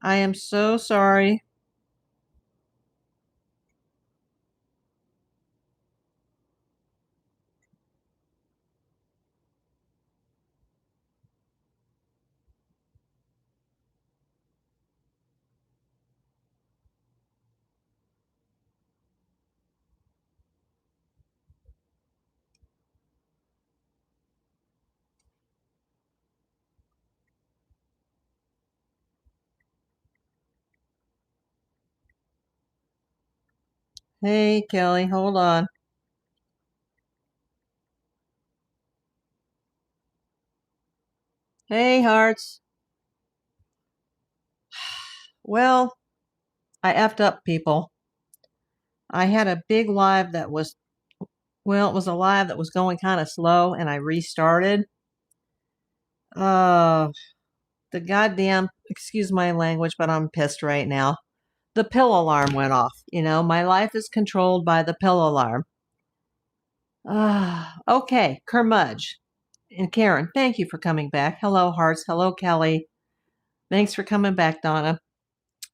I am so sorry. Hey, Kelly, hold on. Hey, hearts. Well, I effed up, people. I had a big live that was, well, it was a live that was going kind of slow, and I restarted. Uh, the goddamn, excuse my language, but I'm pissed right now. The pill alarm went off. My life is controlled by the pill alarm. Okay, Curmudge. And Karen, thank you for coming back. Hello, hearts. Hello, Kelly. Thanks for coming back, Donna.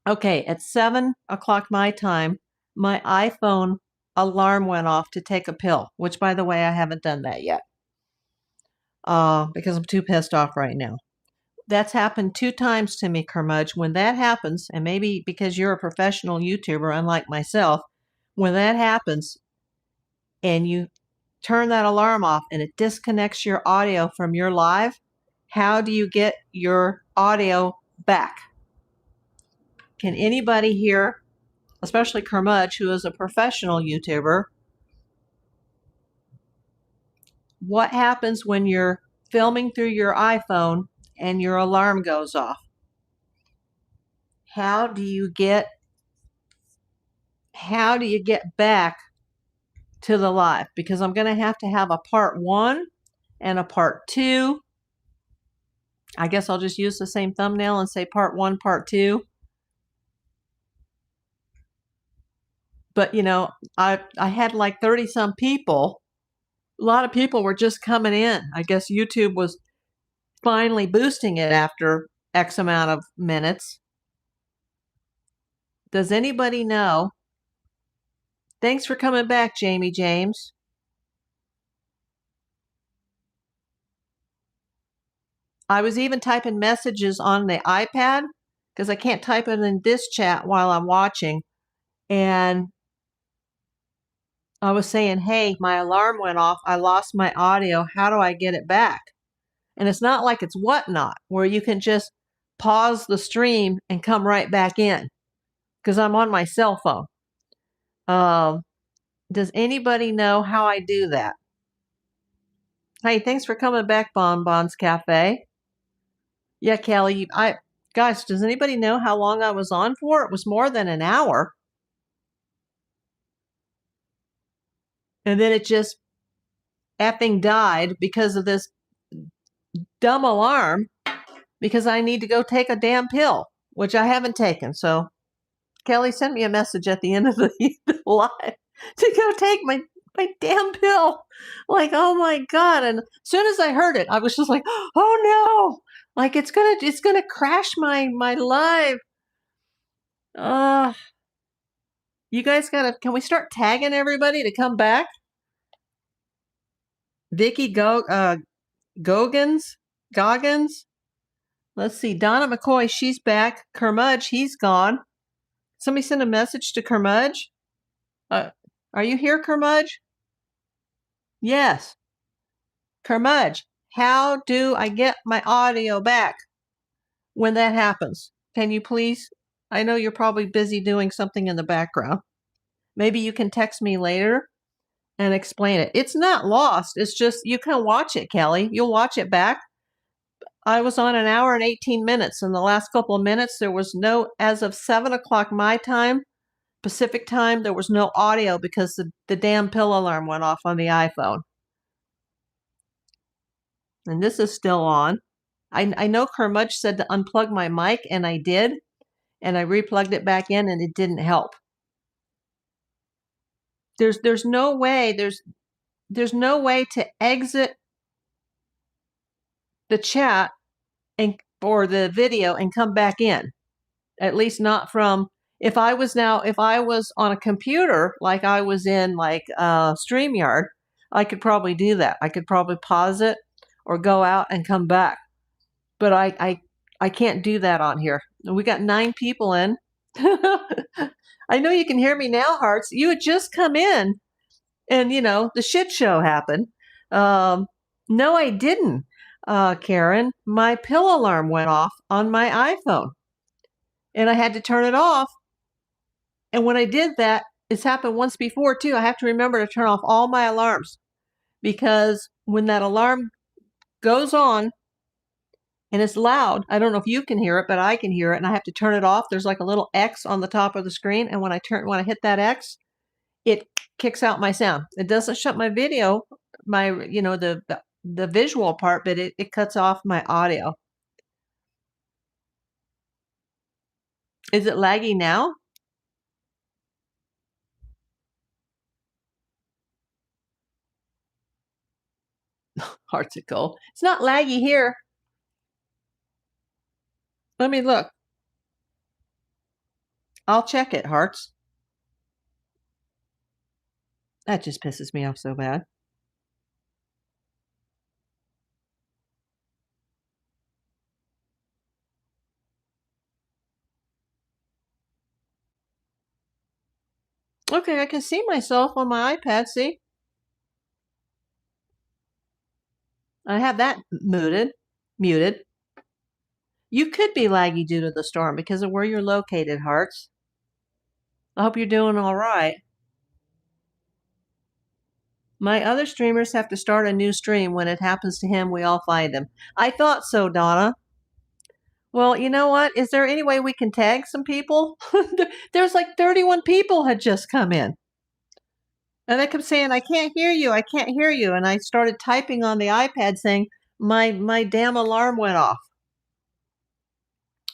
Okay, at 7 o'clock my time, my iPhone alarm went off to take a pill, which, by the way, I haven't done that yet because I'm too pissed off right now. That's happened 2 times to me, Curmudge. When that happens, and maybe because you're a professional YouTuber, unlike myself, when that happens and you turn that alarm off and it disconnects your audio from your live, how do you get your audio back? Can anybody here, especially Curmudge, who is a professional YouTuber, what happens when you're filming through your iPhone and your alarm goes off? How do you get back to the live? Because I'm going to have a part 1 and a part 2. I guess I'll just use the same thumbnail and say part 1, part 2. But I had like 30 some people. A lot of people were just coming in. I guess YouTube was finally boosting it after X amount of minutes. Does anybody know? Thanks for coming back, Jamie James. I was even typing messages on the iPad because I can't type it in this chat while I'm watching. And I was saying, hey, my alarm went off. I lost my audio. How do I get it back? And it's not like it's Whatnot where you can just pause the stream and come right back in because I'm on my cell phone. Does anybody know how I do that? Hey, thanks for coming back, Bonbons Cafe. Yeah, Kelly, gosh, does anybody know how long I was on for? It was more than an hour. And then it just effing died because of this dumb alarm because I need to go take a damn pill, which I haven't taken. So Kelly sent me a message at the end of the live to go take my damn pill. Like, oh my God. And as soon as I heard it, I was just like, oh no, like it's gonna crash my live. You guys can we start tagging everybody to come back? Vicky Goggins. Let's see. Donna McCoy, she's back. Curmudge, he's gone. Somebody send a message to Curmudge. Are you here, Curmudge? Yes. Curmudge, how do I get my audio back when that happens? Can you please? I know you're probably busy doing something in the background. Maybe you can text me later and explain it. It's not lost. It's just you can watch it, Kelly. You'll watch it back. I was on an hour and 18 minutes. In the last couple of minutes, there was no, as of 7 o'clock my time, Pacific time, there was no audio because the damn pill alarm went off on the iPhone. And this is still on. I know Curmudge said to unplug my mic, and I did. And I replugged it back in, and it didn't help. There's no way, there's no way to exit the chat or the video and come back in. At least not from, if I was on a computer, like I was in like StreamYard, I could probably do that. I could probably pause it or go out and come back. But I can't do that on here. We got 9 people in. I know you can hear me now, Hearts. You had just come in and, the shit show happened. No, I didn't, Karen. My pill alarm went off on my iPhone and I had to turn it off. And when I did that, it's happened once before too. I have to remember to turn off all my alarms because when that alarm goes on and it's loud, I don't know if you can hear it, but I can hear it and I have to turn it off. There's like a little X on the top of the screen. And when I hit that X, it kicks out my sound. It doesn't shut my video, the visual part, but it cuts off my audio. Is it laggy now? Heartsicle. It's not laggy here. Let me look. I'll check it, Hearts. That just pisses me off so bad. Okay, I can see myself on my iPad, see? I have that muted. You could be laggy due to the storm because of where you're located, Hearts. I hope you're doing all right. My other streamers have to start a new stream. When it happens to him, we all find him. I thought so, Donna. Well, you know what? Is there any way we can tag some people? There's like 31 people had just come in. And I kept saying, I can't hear you. I can't hear you. And I started typing on the iPad saying, my damn alarm went off.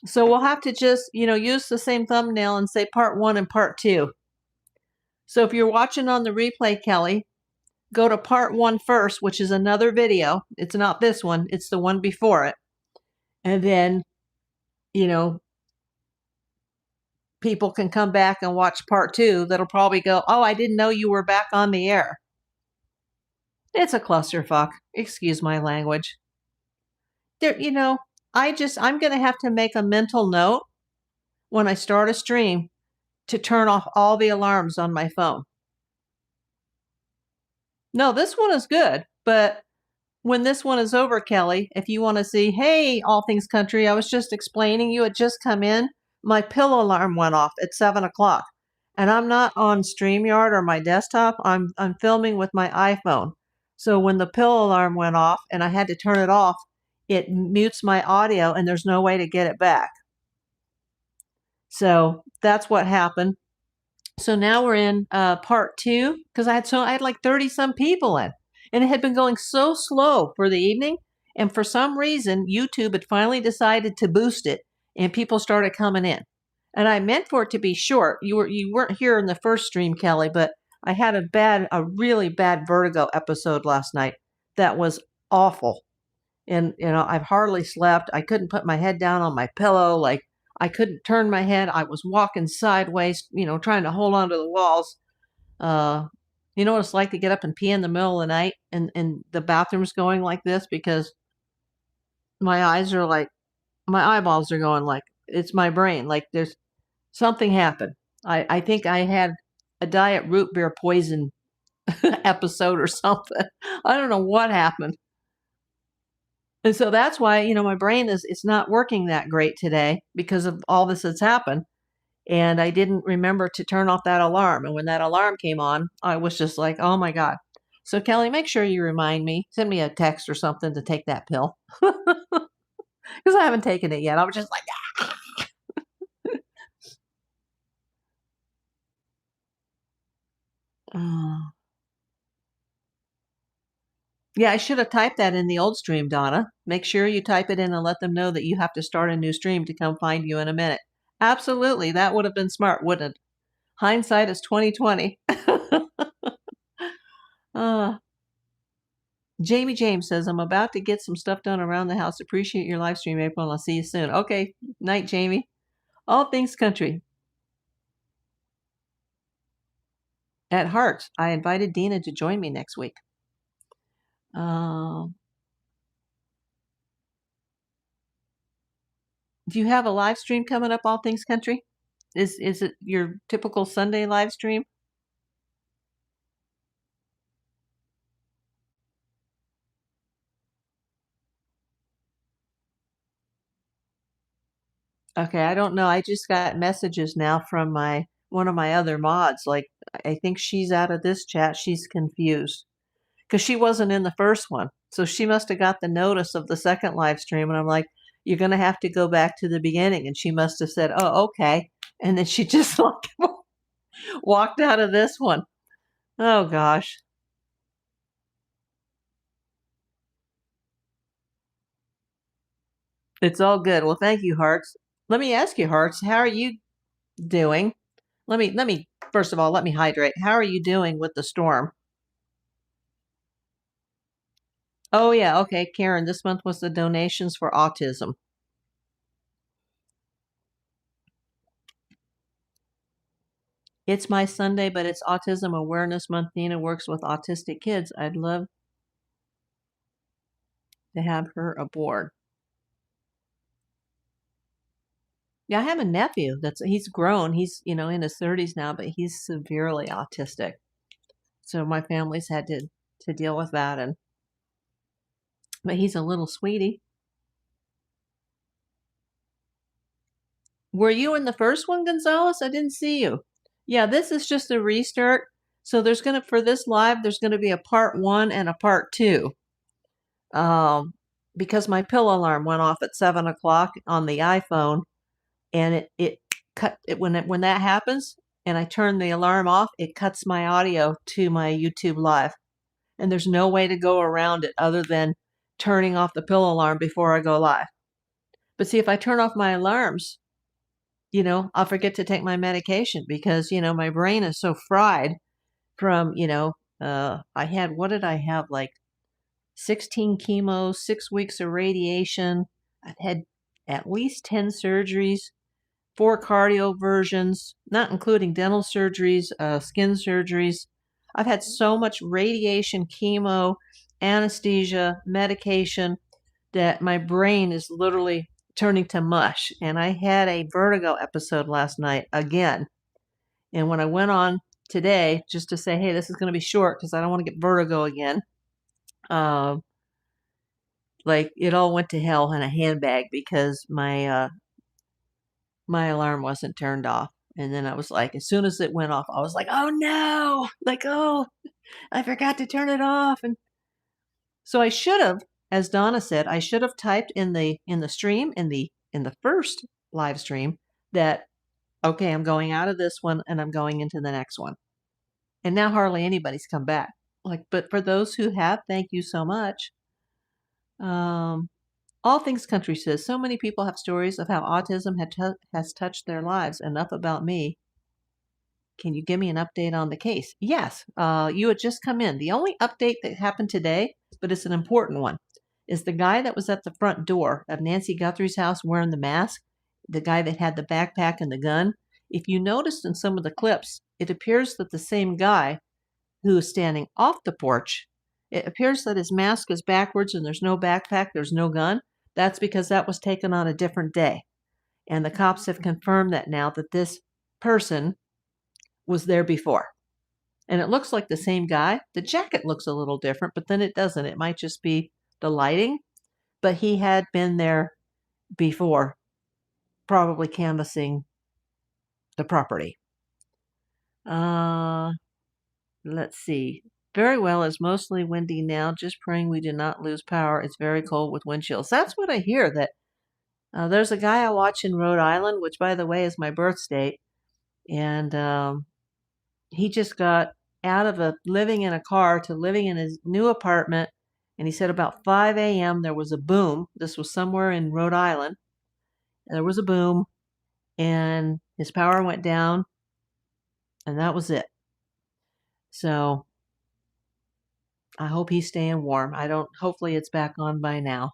So we'll have to just, use the same thumbnail and say part 1 and part 2. So if you're watching on the replay, Kelly, go to part 1 first, which is another video. It's not this one. It's the one before it. And then, people can come back and watch part 2. That'll probably go, oh, I didn't know you were back on the air. It's a clusterfuck. Excuse my language. There, I'm going to have to make a mental note when I start a stream to turn off all the alarms on my phone. No, this one is good, but when this one is over, Kelly, if you want to see, hey, All Things Country, I was just explaining, you had just come in. My pill alarm went off at 7 o'clock, and I'm not on StreamYard or my desktop. I'm filming with my iPhone. So when the pill alarm went off and I had to turn it off, it mutes my audio, and there's no way to get it back. So that's what happened. So now we're in part 2 because I had like 30 some people in, and it had been going so slow for the evening. And for some reason, YouTube had finally decided to boost it, and people started coming in. And I meant for it to be short. You weren't here in the first stream, Kelly, but I had a really bad vertigo episode last night that was awful. And I've hardly slept. I couldn't put my head down on my pillow. Like, I couldn't turn my head. I was walking sideways, trying to hold on to the walls. You know what it's like to get up and pee in the middle of the night and the bathroom's going like this because my eyeballs are going like, it's my brain. Like there's something happened. I think I had a diet root beer poison episode or something. I don't know what happened. And so that's why, my brain it's not working that great today because of all this that's happened. And I didn't remember to turn off that alarm. And when that alarm came on, I was just like, oh my God. So Kelly, make sure you remind me, send me a text or something to take that pill. Because I haven't taken it yet. I was just like, ah. Oh. Yeah, I should have typed that in the old stream, Donna. Make sure you type it in and let them know that you have to start a new stream to come find you in a minute. Absolutely. That would have been smart, wouldn't it? Hindsight is 2020. Jamie James says, I'm about to get some stuff done around the house. Appreciate your live stream, April, and I'll see you soon. Okay. Night, Jamie. All things country. At Heart, I invited Dina to join me next week. Do you have a live stream coming up, All Things Country? Is it your typical Sunday live stream? Okay, I don't know. I just got messages now from one of my other mods. Like, I think she's out of this chat. She's confused because she wasn't in the first one. So she must have got the notice of the second live stream. And I'm like, you're going to have to go back to the beginning. And she must have said, oh, okay. And then she just like walked out of this one. Oh, gosh. It's all good. Well, thank you, Hearts. Let me ask you, Hearts, how are you doing? Let me first of all, let me hydrate. How are you doing with the storm? Oh yeah, okay, Karen, this month was the donations for autism. It's my Sunday, but it's Autism Awareness Month. Nina works with autistic kids. I'd love to have her aboard. Yeah, I have a nephew he's grown. He's, in his 30s now, but he's severely autistic. So my family's had to deal with that, but he's a little sweetie. Were you in the first one, Gonzalez? I didn't see you. Yeah, this is just a restart. So for this live, there's gonna be a part 1 and a part 2. Because my pill alarm went off at 7 o'clock on the iPhone, and it cut it when that happens, and I turn the alarm off, it cuts my audio to my YouTube live, and there's no way to go around it other than turning off the pill alarm before I go live. But see, if I turn off my alarms, I'll forget to take my medication because, my brain is so fried from, what did I have? Like 16 chemo, 6 weeks of radiation. I've had at least 10 surgeries, 4 cardio versions, not including dental surgeries, skin surgeries. I've had so much radiation, chemo, anesthesia, medication that my brain is literally turning to mush. And I had a vertigo episode last night again. And when I went on today, just to say, hey, this is going to be short because I don't want to get vertigo again, like it all went to hell in a handbag because my alarm wasn't turned off. And then I was like, as soon as it went off, I was like, oh no, like, oh, I forgot to turn it off. And so I should have, as Donna said, I should have typed in the stream in the first live stream that, okay, I'm going out of this one and I'm going into the next one. And now hardly anybody's come back. Like, but for those who have, thank you so much. All Things Country says, so many people have stories of how autism has touched their lives. Enough about me. Can you give me an update on the case? Yes, you had just come in. The only update that happened today, but it's an important one, is the guy that was at the front door of Nancy Guthrie's house wearing the mask, the guy that had the backpack and the gun. If you noticed in some of the clips, it appears that the same guy who is standing off the porch, it appears that his mask is backwards and there's no backpack, there's no gun. That's because that was taken on a different day. And the cops have confirmed that now that this person was there before. And it looks like the same guy. The jacket looks a little different, but then it doesn't. It might just be the lighting. But he had been there before, probably canvassing the property. Let's see. Very well, it's mostly windy now. Just praying we do not lose power. It's very cold with wind chills. That's what I hear. That there's a guy I watch in Rhode Island, which, by the way, is my birth state. And he just got out of living in a car to living in his new apartment. And he said about 5 a.m. there was a boom. This was somewhere in Rhode Island. There was a boom, and his power went down, and that was it. So I hope he's staying warm. Hopefully it's back on by now.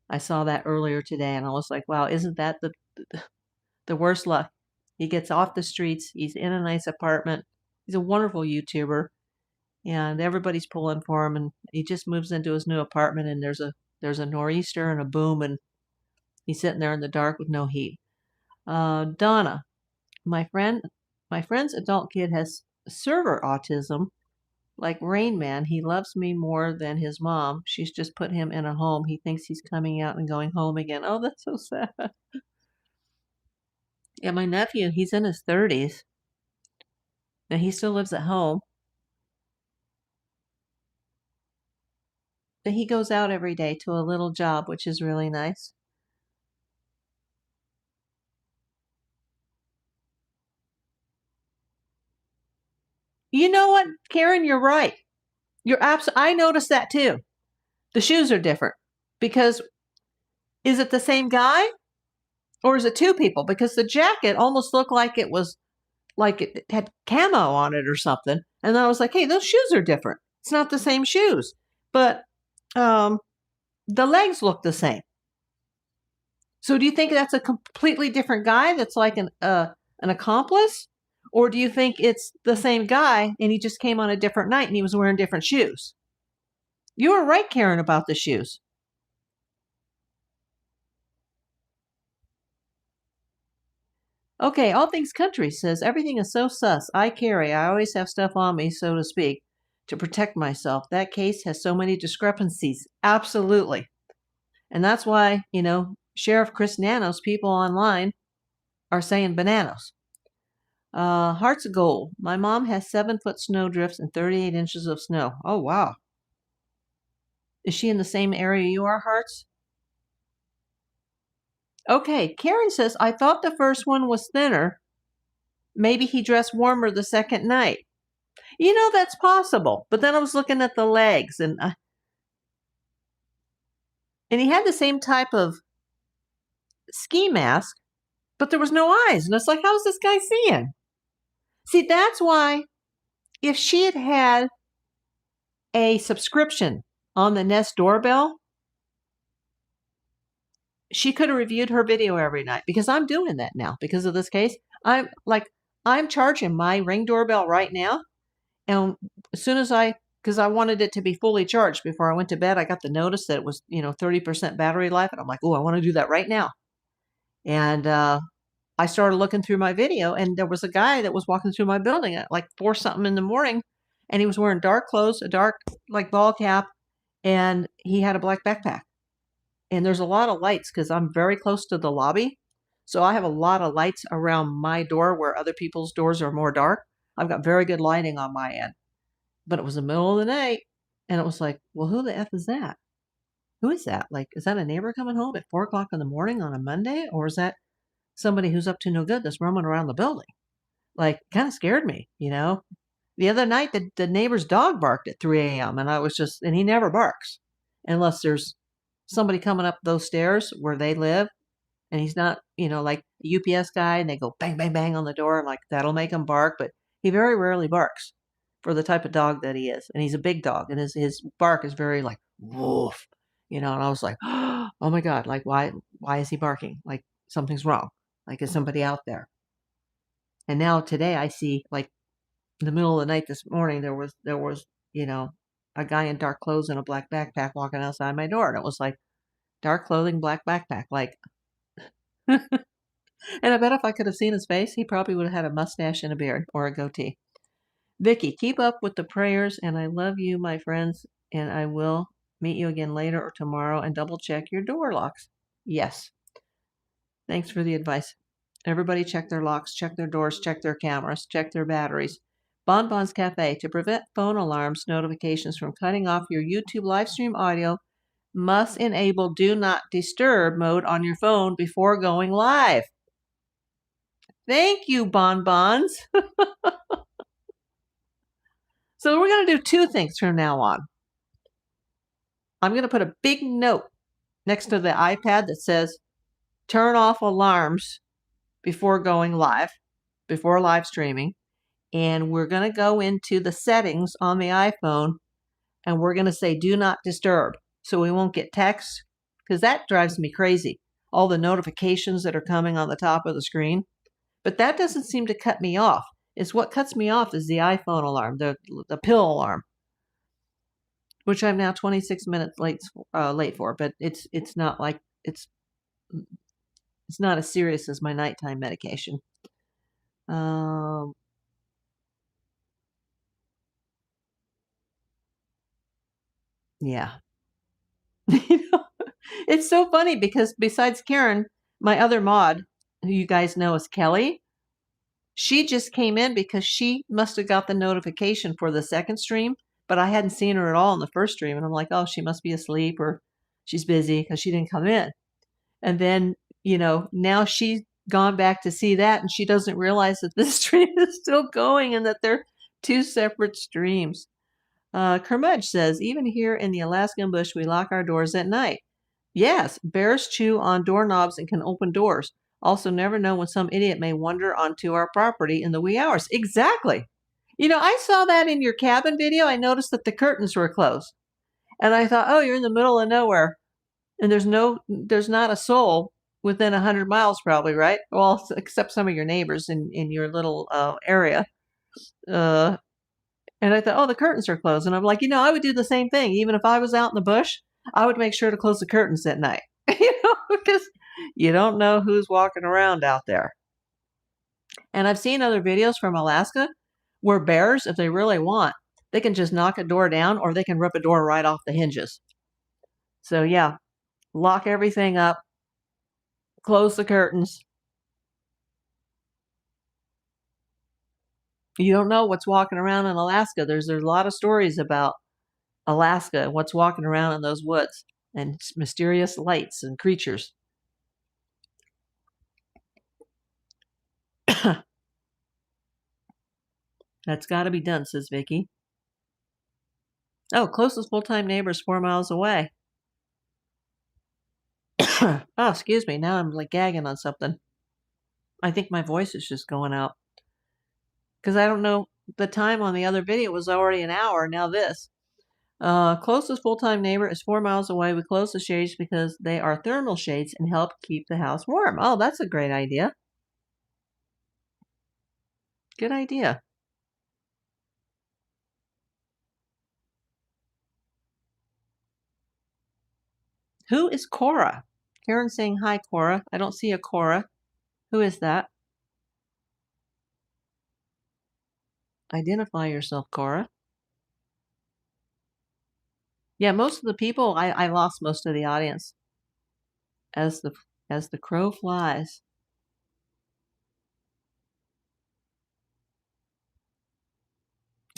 I saw that earlier today, and I was like, wow, isn't that the The worst luck. He gets off the streets. He's in a nice apartment. He's a wonderful YouTuber, and everybody's pulling for him. And he just moves into his new apartment, and there's a nor'easter and a boom, and he's sitting there in the dark with no heat. Donna, my friend's adult kid has server autism. Like Rain Man, he loves me more than his mom. She's just put him in a home. He thinks he's coming out and going home again. Oh, that's so sad. Yeah, my nephew, he's in his 30s, and he still lives at home. But he goes out every day to a little job, which is really nice. You know what, Karen, you're right. I noticed that too. The shoes are different because is it the same guy or is it two people? Because the jacket almost looked like it was like it had camo on it or something. And then I was like, hey, those shoes are different. It's not the same shoes. But the legs look the same. So do you think that's a completely different guy that's like an accomplice? Or do you think it's the same guy and he just came on a different night and he was wearing different shoes? You were right, Karen, about the shoes. Okay, All Things Country says, everything is so sus. I always have stuff on me, so to speak, to protect myself. That case has so many discrepancies. Absolutely. And that's why, Sheriff Chris Nanos, people online are saying bananas. Hearts of Gold. My mom has 7-foot snow drifts and 38 inches of snow. Oh, wow. Is she in the same area you are, Hearts? Okay, Karen says, I thought the first one was thinner. Maybe he dressed warmer the second night. That's possible. But then I was looking at the legs, and he had the same type of ski mask, but there was no eyes. And it's like, how's this guy seeing? See, that's why if she had had a subscription on the Nest doorbell, she could have reviewed her video every night, because I'm doing that now because of this case. I'm charging my Ring doorbell right now. And as soon as because I wanted it to be fully charged before I went to bed, I got the notice that it was, 30% battery life. And I'm like, oh, I want to do that right now. And I started looking through my video, and there was a guy that was walking through my building at like 4 something in the morning. And he was wearing dark clothes, a dark like ball cap, and he had a black backpack. And there's a lot of lights because I'm very close to the lobby. So I have a lot of lights around my door where other people's doors are more dark. I've got very good lighting on my end. But it was the middle of the night, and it was like, well, who the F is that? Who is that? Like, is that a neighbor coming home at 4 o'clock in the morning on a Monday? Or is that somebody who's up to no good that's roaming around the building? Like, kind of scared me, The other night, the neighbor's dog barked at 3 a.m., and and he never barks unless there's somebody coming up those stairs where they live, and he's not, like a UPS guy, and they go bang, bang, bang on the door, and like that'll make him bark, but he very rarely barks for the type of dog that he is. And he's a big dog, and his bark is very like, woof, and I was like, oh my God, like why is he barking? Like something's wrong. Like, is somebody out there? And now today I see, like, in the middle of the night this morning, there was, a guy in dark clothes and a black backpack walking outside my door. And it was like, dark clothing, black backpack. Like, and I bet if I could have seen his face, he probably would have had a mustache and a beard or a goatee. Vicky, keep up with the prayers, and I love you, my friends, and I will meet you again later or tomorrow and double check your door locks. Yes. Thanks for the advice. Everybody check their locks, check their doors, check their cameras, check their batteries. Bonbons Cafe, to prevent phone alarms notifications from cutting off your YouTube live stream audio, must enable Do Not Disturb mode on your phone before going live. Thank you, Bonbons. So we're going to do 2 things from now on. I'm going to put a big note next to the iPad that says, turn off alarms before going live, before live streaming. And we're going to go into the settings on the iPhone, and we're going to say, do not disturb, so we won't get texts, because that drives me crazy. all the notifications that are coming on the top of the screen. But that doesn't seem to cut me off. It's what cuts me off is the iPhone alarm, the pill alarm, which I'm now 26 minutes late for. But it's not like it's not as serious as my nighttime medication. Yeah. It's so funny because besides Karen, my other mod, who you guys know as Kelly, she just came in because she must have got the notification for the second stream, but I hadn't seen her at all in the first stream. And I'm like, oh, she must be asleep or she's busy because she didn't come in. And then, now she's gone back to see that and she doesn't realize that this stream is still going and that they're two separate streams. Kermudge says, even here in the Alaskan bush, we lock our doors at night. Yes, bears chew on doorknobs and can open doors. Also, never know when some idiot may wander onto our property in the wee hours. Exactly. I saw that in your cabin video. I noticed that the curtains were closed. And I thought, oh, you're in the middle of nowhere. And there's not a soul within 100 miles probably, right? Well, except some of your neighbors in your little area. And I thought, oh, the curtains are closed. And I'm like, I would do the same thing. Even if I was out in the bush, I would make sure to close the curtains at night, because you don't know who's walking around out there. And I've seen other videos from Alaska where bears, if they really want, they can just knock a door down or they can rip a door right off the hinges. So yeah, lock everything up, close the curtains. You don't know what's walking around in Alaska. There's a lot of stories about Alaska and what's walking around in those woods and mysterious lights and creatures. That's got to be done, says Vicky. Oh, closest full-time neighbor is 4 miles away. Oh, excuse me. Now I'm like gagging on something. I think my voice is just going out. Because I don't know, the time on the other video was already an hour. Now this. Closest full-time neighbor is 4 miles away. We close the shades because they are thermal shades and help keep the house warm. Oh, that's a great idea. Good idea. Who is Cora? Karen's saying hi, Cora. I don't see a Cora. Who is that? Identify yourself, Cora. Yeah, most of the people, I lost most of the audience as the crow flies.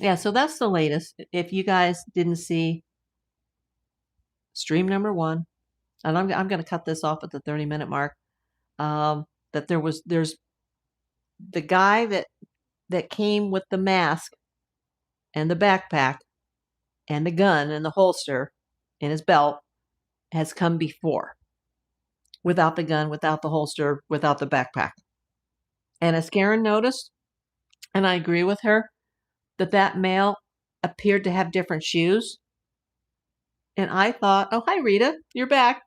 Yeah, so that's the latest. If you guys didn't see stream number 1, and I'm going to cut this off at the 30-minute mark, that there's the guy that came with the mask and the backpack and the gun and the holster in his belt has come before. Without the gun, without the holster, without the backpack. And as Karen noticed, and I agree with her, that male appeared to have different shoes. And I thought, oh, hi, Rita, you're back.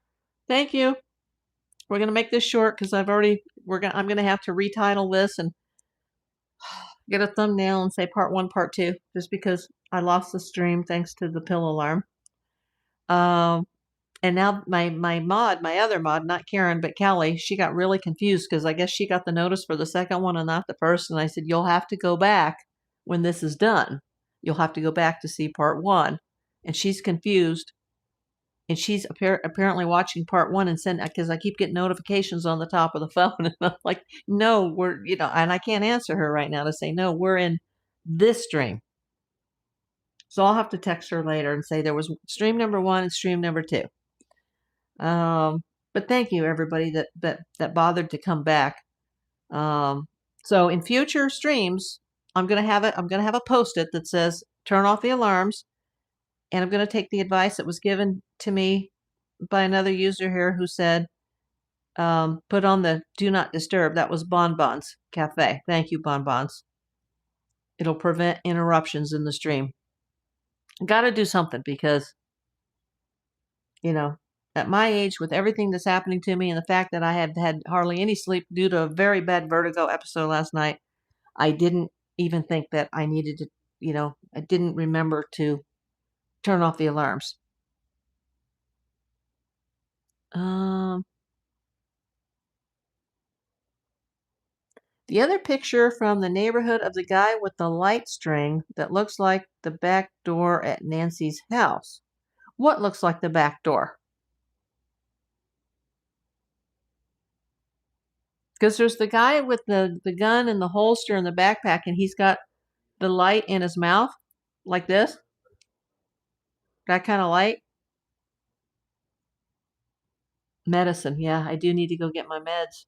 Thank you. We're going to make this short because I'm going to have to retitle this and get a thumbnail and say part 1, part 2, just because I lost the stream thanks to the pill alarm. And now my other mod, not Karen, but Kelly, she got really confused because I guess she got the notice for the second one and not the first. And I said, you'll have to go back when this is done. You'll have to go back to see part 1. And she's confused. And she's apparently watching part 1 and because I keep getting notifications on the top of the phone. And I'm like, no, we're, and I can't answer her right now to say, no, we're in this stream. So I'll have to text her later and say there was stream number 1 and stream number 2. But thank you everybody that bothered to come back. So in future streams, I'm going to have a post-it that says turn off the alarms. And I'm going to take the advice that was given to me by another user here who said, put on the do not disturb. That was Bonbons Cafe. Thank you, Bonbons. It'll prevent interruptions in the stream. Got to do something because, at my age, with everything that's happening to me and the fact that I had had hardly any sleep due to a very bad vertigo episode last night, I didn't even think that I needed to, I didn't remember to turn off the alarms. The other picture from the neighborhood of the guy with the light string that looks like the back door at Nancy's house. What looks like the back door? Because there's the guy with the gun and the holster and the backpack, and he's got the light in his mouth, like this. That kind of light. Medicine. Yeah, I do need to go get my meds.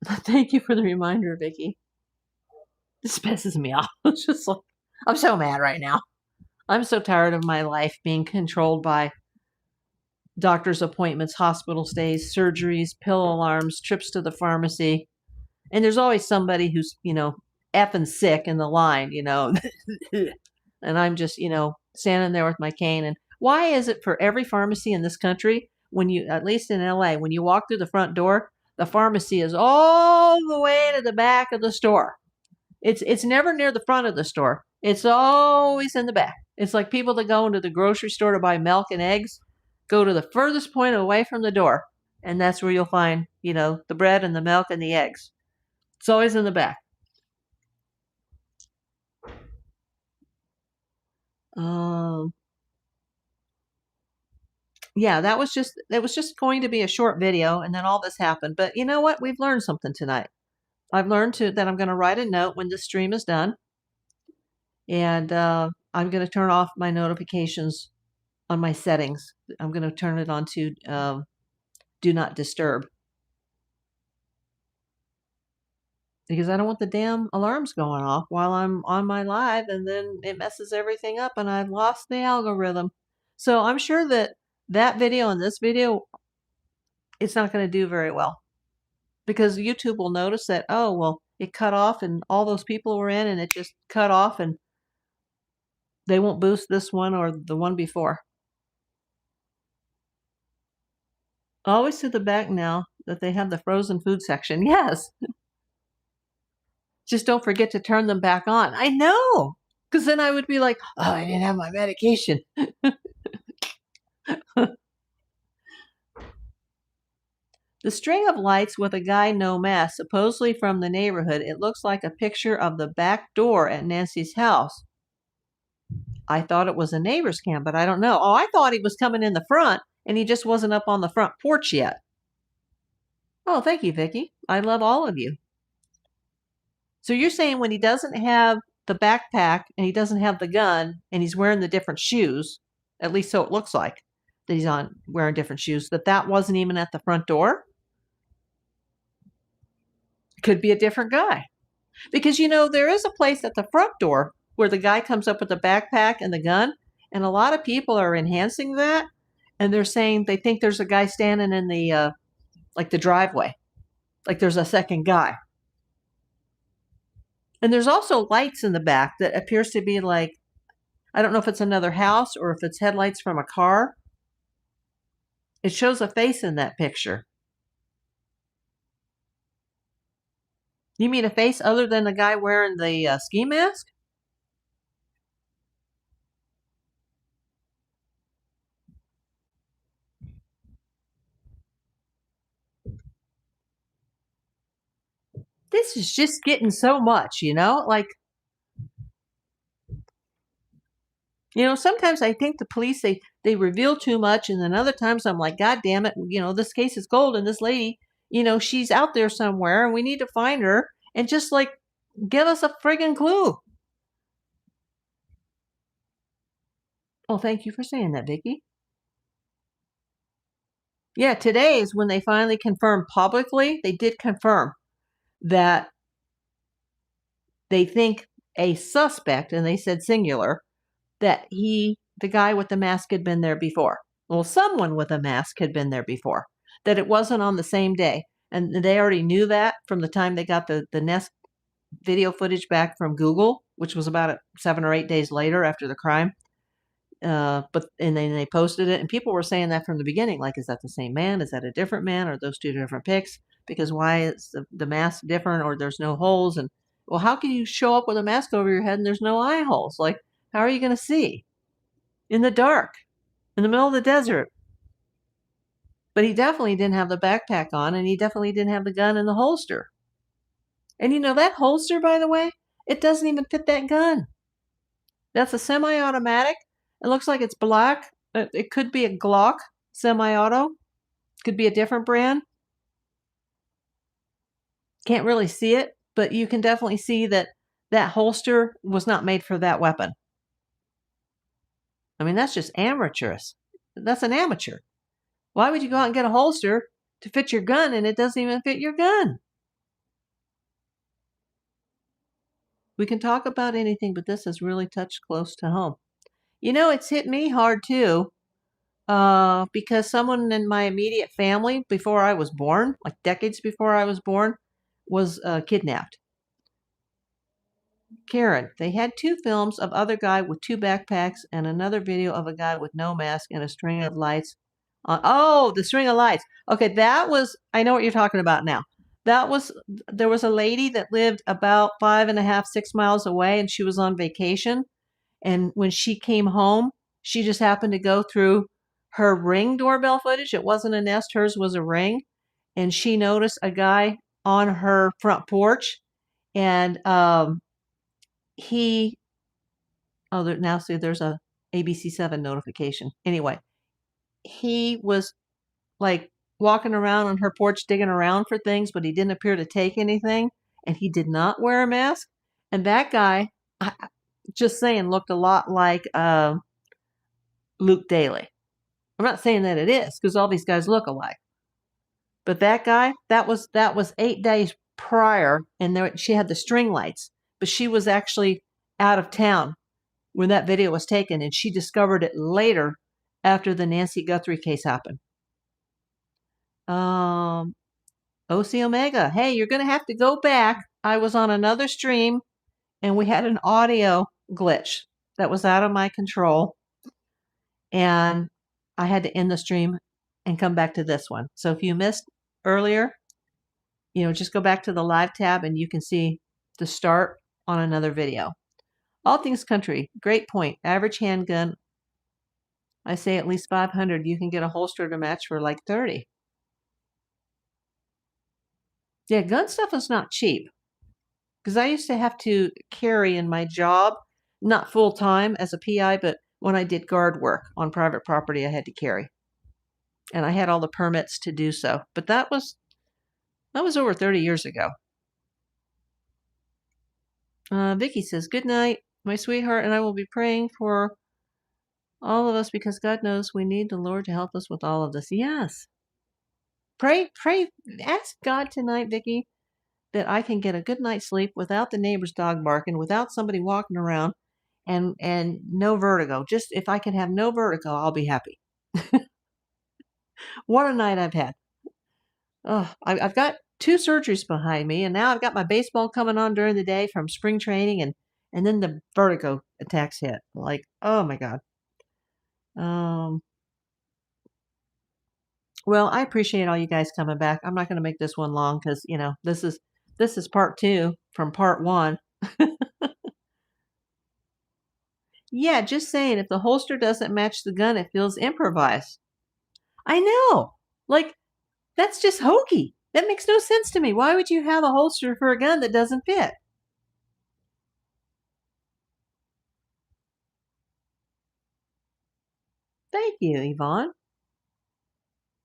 Thank you for the reminder, Vicki. This pisses me off. It's just like, I'm so mad right now. I'm so tired of my life being controlled by doctor's appointments, hospital stays, surgeries, pill alarms, trips to the pharmacy. And there's always somebody who's, effing sick in the line, and I'm just, standing there with my cane. And why is it for every pharmacy in this country, when you, at least in LA, when you walk through the front door, the pharmacy is all the way to the back of the store? It's never near the front of the store. It's always in the back. It's like people that go into the grocery store to buy milk and eggs go to the furthest point away from the door, and that's where you'll find, the bread and the milk and the eggs. It's always in the back. Yeah, that was just going to be a short video, and then all this happened. But you know what? We've learned something tonight. I've learned that I'm going to write a note when this stream is done, and I'm going to turn off my notifications on my settings. I'm going to turn it on to do not disturb, because I don't want the damn alarms going off while I'm on my live, and then it messes everything up and I've lost the algorithm. So I'm sure that video and this video, it's not going to do very well, because YouTube will notice that, oh, well, it cut off and all those people were in and it just cut off, and they won't boost this one or the one before. Always to the back now that they have the frozen food section. Yes. Just don't forget to turn them back on. I know, because then I would be like, oh, I didn't have my medication. The string of lights with a guy no mask, supposedly from the neighborhood. It looks like a picture of the back door at Nancy's house. I thought it was a neighbor's cam, but I don't know. Oh, I thought he was coming in the front, and he just wasn't up on the front porch yet. Oh, thank you, Vicki. I love all of you. So you're saying when he doesn't have the backpack and he doesn't have the gun and he's wearing the different shoes, at least so it looks like that he's wearing different shoes, that wasn't even at the front door? Could be a different guy. Because, there is a place at the front door where the guy comes up with the backpack and the gun, and a lot of people are enhancing that, and they're saying they think there's a guy standing in the, like the driveway, like there's a second guy. And there's also lights in the back that appears to be like, I don't know if it's another house or if it's headlights from a car. It shows a face in that picture. You mean a face other than the guy wearing the ski mask? This is just getting so much, like, sometimes I think the police, they reveal too much, and then other times I'm like, God damn it, this case is gold, and this lady, she's out there somewhere, and we need to find her, and just like, give us a friggin' clue. Oh, thank you for saying that, Vicki. Yeah, today is when they finally confirmed publicly. They did confirm that they think a suspect, and they said singular, that the guy with the mask had been there before. Well, someone with a mask had been there before, that it wasn't on the same day. And they already knew that from the time they got the Nest video footage back from Google, which was about 7 or 8 days later after the crime. But and then they posted it, and people were saying that from the beginning, like, is that the same man? Is that a different man? Are those two different pics? Because why is the mask different, or there's no holes? And well, how can you show up with a mask over your head and there's no eye holes? Like, how are you going to see in the dark, in the middle of the desert? But he definitely didn't have the backpack on, and he definitely didn't have the gun in the holster. And you know, that holster, by the way, it doesn't even fit that gun. That's a semi-automatic. It looks like it's black. It could be a Glock semi-auto. Could be a different brand. Can't really see it, but you can definitely see that that holster was not made for that weapon. I mean, that's just amateurish. That's an amateur. Why would you go out and get a holster to fit your gun and it doesn't even fit your gun? We can talk about anything, but this has really touched close to home. You know, it's hit me hard too, because someone in my immediate family before I was born, like decades before I was born, was kidnapped. Karen, they had 2 films of other guy with 2 backpacks and another video of a guy with no mask and a string of lights. Oh, the string of lights. Okay, that was, I know what you're talking about now. That was, there was a lady that lived about 5.5, 6 miles away, and she was on vacation. And when she came home, she just happened to go through her Ring doorbell footage. It wasn't a Nest, hers was a Ring. And she noticed a guy on her front porch. And he, oh, now see, there's a ABC7 notification. Anyway, he was like walking around on her porch digging around for things, but he didn't appear to take anything. And he did not wear a mask. And that guy, just saying, looked a lot like Luke Daly. I'm not saying that it is, because all these guys look alike. But that guy, that was 8 days prior, and there, she had the string lights, but she was actually out of town when that video was taken, and she discovered it later after the Nancy Guthrie case happened. OC Omega, hey, you're going to have to go back. I was on another stream, and we had an audio glitch that was out of my control, and I had to end the stream and come back to this one. So if you missed earlier, you know, just go back to the live tab and you can see the start on another video. All Things Country, great point. Average handgun, I say at least 500. You can get a holster to match for like 30. Yeah, gun stuff is not cheap. Because I used to have to carry in my job, not full time as a PI, but when I did guard work on private property, I had to carry. And I had all the permits to do so. But that was over 30 years ago. Vicky says, good night, my sweetheart, and I will be praying for all of us because God knows we need the Lord to help us with all of this. Yes. Pray, ask God tonight, Vicky, that I can get a good night's sleep without the neighbor's dog barking, without somebody walking around, and no vertigo. Just if I can have no vertigo, I'll be happy. What a night I've had. Oh, I've got 2 surgeries behind me, and now I've got my baseball coming on during the day from spring training, and then the vertigo attacks hit. Like, oh my God. Well, I appreciate all you guys coming back. I'm not going to make this one long because, you know, this is part 2 from part 1. Yeah, just saying, if the holster doesn't match the gun, it feels improvised. I know. Like, that's just hokey. That makes no sense to me. Why would you have a holster for a gun that doesn't fit? Thank you, Yvonne.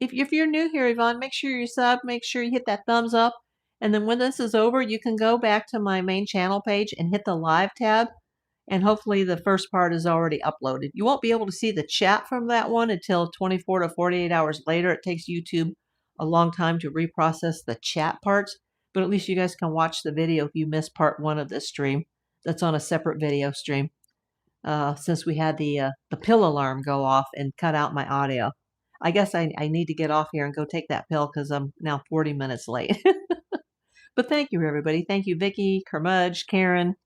If you're new here, Yvonne, make sure you sub, make sure you hit that thumbs up. And then when this is over, you can go back to my main channel page and hit the live tab. And hopefully the first part is already uploaded. You won't be able to see the chat from that one until 24 to 48 hours later. It takes YouTube a long time to reprocess the chat parts. But at least you guys can watch the video if you missed part 1 of this stream. That's on a separate video stream. Since we had the pill alarm go off and cut out my audio. I guess I need to get off here and go take that pill because I'm now 40 minutes late. But thank you, everybody. Thank you, Vicky, Kermudge, Karen,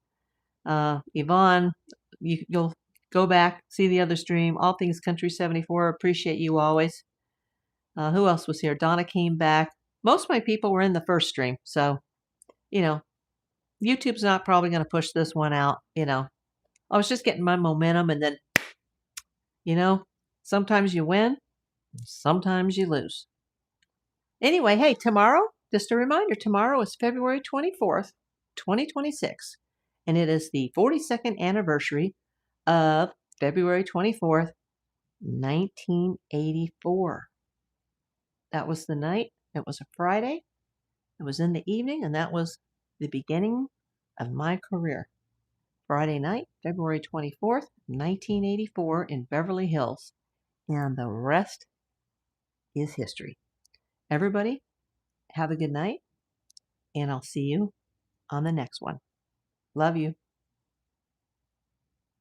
Yvonne. You'll Go back, see the other stream. All Things Country 74. Appreciate you always. Who else was here? Donna came back. Most of my people were in the first stream. So, YouTube's not probably going to push this one out. I was just getting my momentum, and then, sometimes you win, sometimes you lose. Anyway, hey, tomorrow, just a reminder, tomorrow is February 24th, 2026, and it is the 42nd anniversary of February 24th, 1984. That was the night. It was a Friday. It was in the evening, and that was the beginning of my career. Friday night, February 24th, 1984 in Beverly Hills. And the rest is history. Everybody, have a good night, and I'll see you on the next one. Love you.